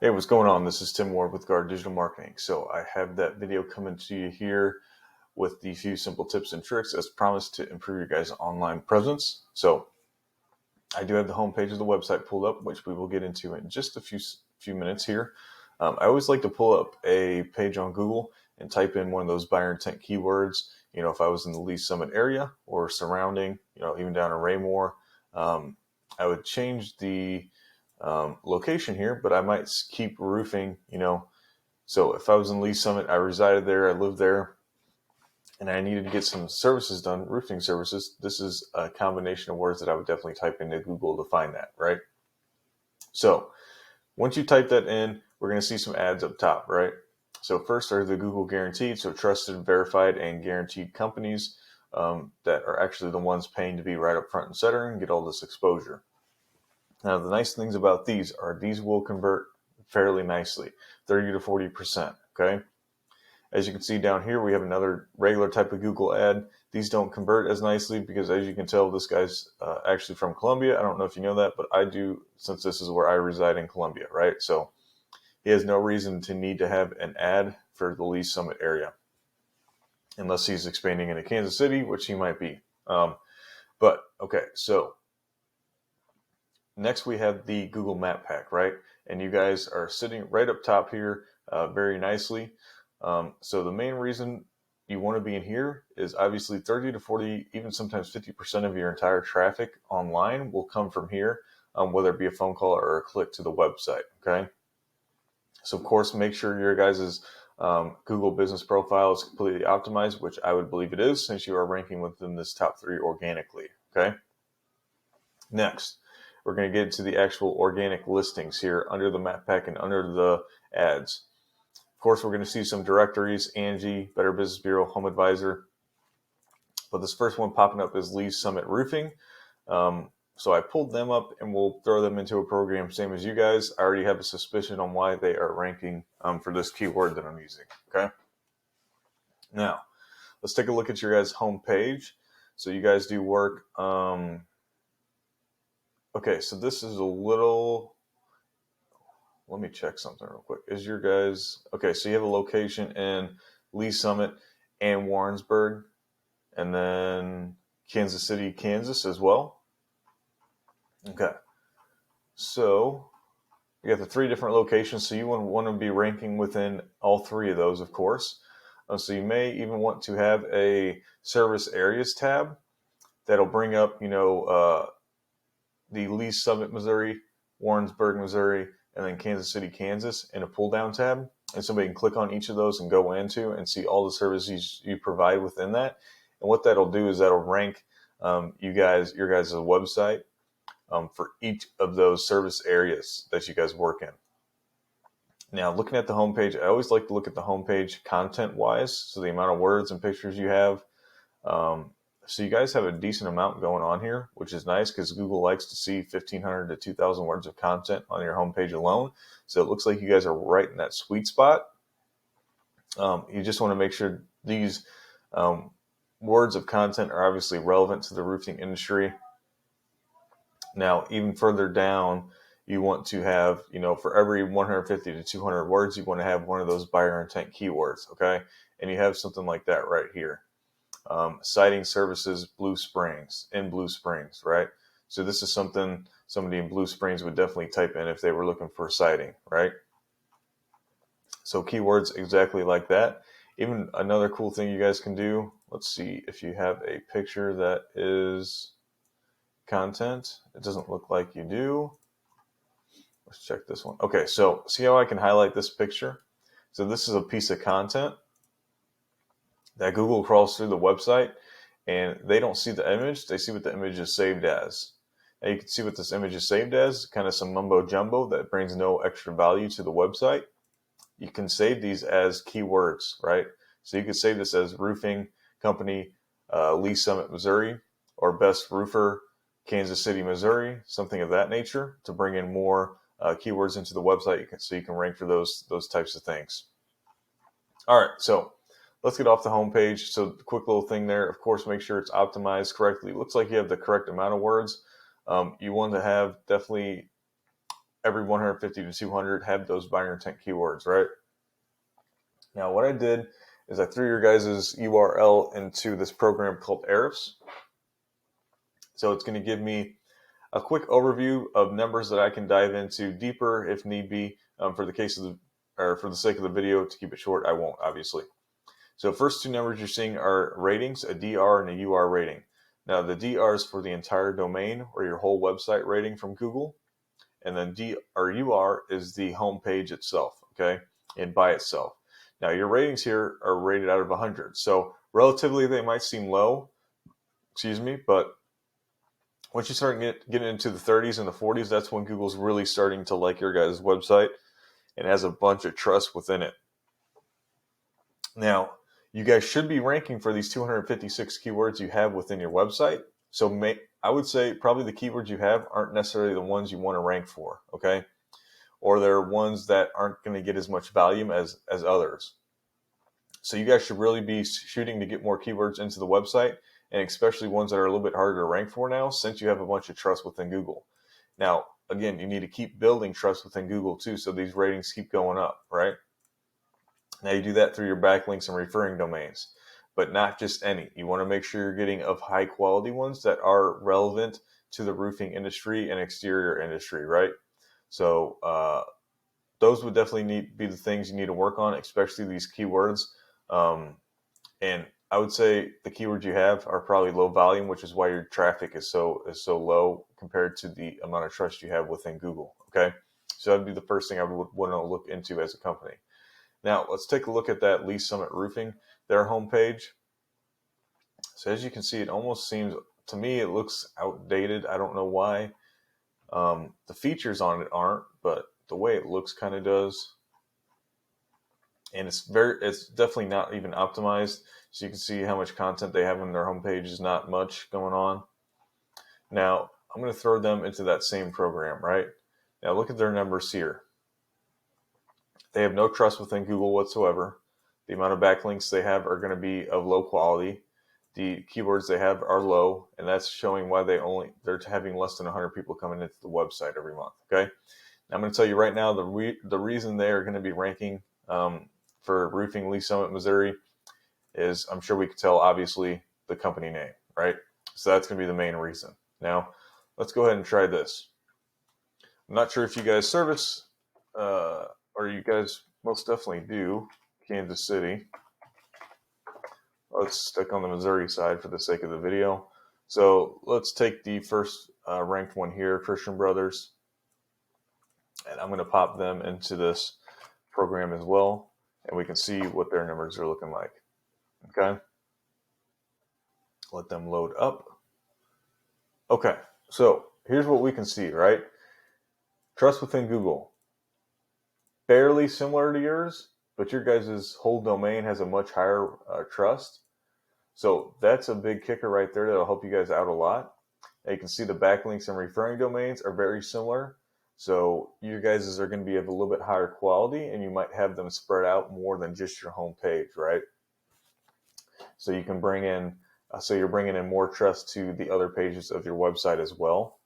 Hey, what's going on? This is Tim Ward with Guard Digital Marketing. So I have that video coming to you here with the few simple tips and tricks as promised to improve your guys' online presence. So I do have the homepage of the website pulled up, which we will get into in just a few minutes here. I always like to pull up a page on Google and type in one of those buyer intent keywords. If I was in the Lee Summit area or surrounding, even down in Raymore, I would change the location here, but I might keep roofing, So if I was in Lee Summit, I resided there, I lived there, and I needed to get some services done, roofing services. This is a combination of words that I would definitely type into Google to find that, right? So once you type that in, we're going to see some ads up top, right? So first are the Google guaranteed, so trusted, verified, and guaranteed companies that are actually the ones paying to be right up front and center and get all this exposure. Now, the nice things about these are these will convert fairly nicely, 30 to 40%, okay? As you can see down here, we have another regular type of Google ad. These don't convert as nicely because, as you can tell, this guy's actually from Colombia. I don't know if you know that, but I do, since this is where I reside in Colombia, right? So he has no reason to need to have an ad for the Lee Summit area, unless he's expanding into Kansas City, which he might be. Okay, so next we have the Google Map Pack, right? And you guys are sitting right up top here very nicely. So the main reason you want to be in here is obviously 30 to 40, even sometimes 50% of your entire traffic online will come from here, whether it be a phone call or a click to the website, okay? So of course, make sure your guys' Google business profile is completely optimized, which I would believe it is since you are ranking within this top 3 organically, okay? Next, we're going to get into the actual organic listings here under the map pack and under the ads. Of course, we're going to see some directories, Angie, Better Business Bureau, Home Advisor. But this first one popping up is Lee Summit Roofing. So I pulled them up and we'll throw them into a program, same as you guys. I already have a suspicion on why they are ranking for this keyword that I'm using, okay? Now, let's take a look at your guys' home page. So you guys do work. Okay, so this is a little, let me check something real quick. Is your guys, okay, so you have a location in Lee Summit and Warrensburg, and then Kansas City, Kansas as well. Okay, so you got the 3 different locations, so you want to be ranking within all 3 of those, of course. So you may even want to have a service areas tab that'll bring up, the Lee Summit, Missouri, Warrensburg, Missouri, and then Kansas City, Kansas in a pull down tab. And somebody can click on each of those and go into and see all the services you provide within that. And what that'll do is that'll rank your guys' website for each of those service areas that you guys work in. Now, looking at the homepage, I always like to look at the homepage content-wise, so the amount of words and pictures you have. So you guys have a decent amount going on here, which is nice because Google likes to see 1,500 to 2,000 words of content on your homepage alone. So it looks like you guys are right in that sweet spot. You just want to make sure these words of content are obviously relevant to the roofing industry. Now, even further down, you want to have, for every 150 to 200 words, you want to have one of those buyer intent keywords, okay? And you have something like that right here. Citing services, Blue Springs, right? So this is something somebody in Blue Springs would definitely type in if they were looking for citing, right? So keywords exactly like that. Even another cool thing you guys can do, let's see if you have a picture that is content. It doesn't look like you do. Let's check this one. Okay, so see how I can highlight this picture? So this is a piece of content that Google crawls through the website, and they don't see the image. They see what the image is saved as. Now you can see what this image is saved as, kind of some mumbo jumbo that brings no extra value to the website. You can save these as keywords, right? So you could save this as roofing company, Lee Summit, Missouri, or best roofer, Kansas City, Missouri, something of that nature to bring in more keywords into the website so you can rank for those types of things. All right, so let's get off the home page. So the quick little thing there, of course, make sure it's optimized correctly. It looks like you have the correct amount of words. You want to have definitely every 150 to 200 have those buyer intent keywords, right? Now, what I did is I threw your guys' URL into this program called Ahrefs. So it's going to give me a quick overview of numbers that I can dive into deeper if need be. For the case of for the sake of the video, to keep it short, I won't, obviously. So first two numbers you're seeing are ratings, a DR and a UR rating. Now the DR is for the entire domain or your whole website rating from Google, and then UR is the home page itself, okay, and by itself. Now your ratings here are rated out of 100, so relatively they might seem low, but once you start getting into the 30s and the 40s, that's when Google's really starting to like your guys' website and has a bunch of trust within it. Now, you guys should be ranking for these 256 keywords you have within your website. So I would say probably the keywords you have aren't necessarily the ones you want to rank for, okay? Or they're ones that aren't going to get as much volume as others. So you guys should really be shooting to get more keywords into the website, and especially ones that are a little bit harder to rank for now, since you have a bunch of trust within Google. Now, again, you need to keep building trust within Google too, so these ratings keep going up, right? Now you do that through your backlinks and referring domains, but not just any. You want to make sure you're getting of high quality ones that are relevant to the roofing industry and exterior industry, right? So those would definitely be the things you need to work on, especially these keywords. And I would say the keywords you have are probably low volume, which is why your traffic is so low compared to the amount of trust you have within Google. Okay, so that'd be the first thing I would want to look into as a company. Now let's take a look at that Lee Summit Roofing, their homepage. So as you can see, it almost seems to me it looks outdated. I don't know why. The features on it aren't, but the way it looks kind of does. And it's definitely not even optimized. So you can see how much content they have on their homepage is not much going on. Now, I'm going to throw them into that same program, right? Now look at their numbers here. They have no trust within Google whatsoever. The amount of backlinks they have are going to be of low quality. The keywords they have are low, and that's showing why they're having less than 100 people coming into the website every month, okay? Now, I'm going to tell you right now the reason they are going to be ranking for Roofing Lee Summit, Missouri is, I'm sure we could tell, obviously, the company name, right? So that's going to be the main reason. Now, let's go ahead and try this. I'm not sure if you guys service, or you guys most definitely do, Kansas City. Let's stick on the Missouri side for the sake of the video. So let's take the first ranked one here, Christian Brothers. And I'm going to pop them into this program as well, and we can see what their numbers are looking like. Okay, let them load up. Okay, so here's what we can see, right? Trust within Google, fairly similar to yours, but your guys' whole domain has a much higher trust. So that's a big kicker right there that'll help you guys out a lot. And you can see the backlinks and referring domains are very similar. So your guys' are going to be of a little bit higher quality, and you might have them spread out more than just your home page, right? So you can bring in, you're bringing in more trust to the other pages of your website as well.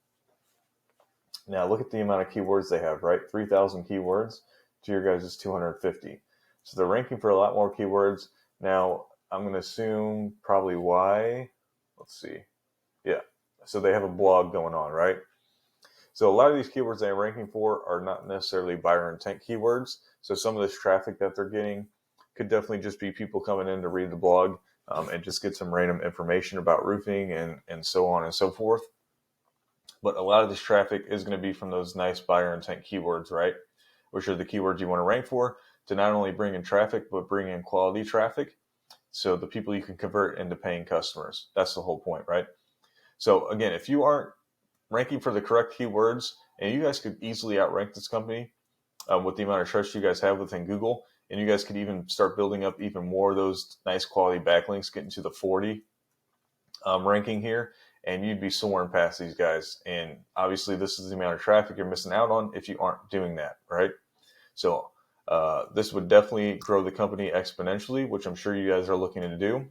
Now look at the amount of keywords they have, right? 3,000 keywords to your guys' 250. So they're ranking for a lot more keywords. Now I'm going to assume probably why. Let's see. Yeah. So they have a blog going on, right? So a lot of these keywords they're ranking for are not necessarily buyer intent keywords. So some of this traffic that they're getting could definitely just be people coming in to read the blog and just get some random information about roofing and so on and so forth. But a lot of this traffic is going to be from those nice buyer intent keywords, right? Which are the keywords you want to rank for to not only bring in traffic, but bring in quality traffic. So the people you can convert into paying customers. That's the whole point, right? So again, if you aren't ranking for the correct keywords, and you guys could easily outrank this company with the amount of trust you guys have within Google, and you guys could even start building up even more of those nice quality backlinks, getting to the 40 ranking here, and you'd be soaring past these guys. And obviously this is the amount of traffic you're missing out on if you aren't doing that, right? So this would definitely grow the company exponentially, which I'm sure you guys are looking to do,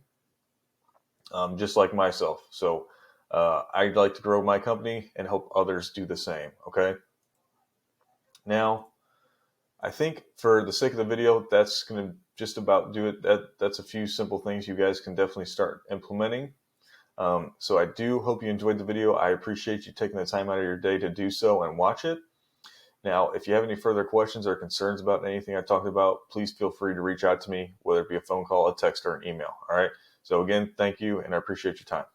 just like myself. So I'd like to grow my company and hope others do the same, okay? Now, I think for the sake of the video, that's going to just about do it. That's a few simple things you guys can definitely start implementing. So I do hope you enjoyed the video. I appreciate you taking the time out of your day to do so and watch it. Now, if you have any further questions or concerns about anything I talked about, please feel free to reach out to me, whether it be a phone call, a text, or an email. All right. So again, thank you, and I appreciate your time.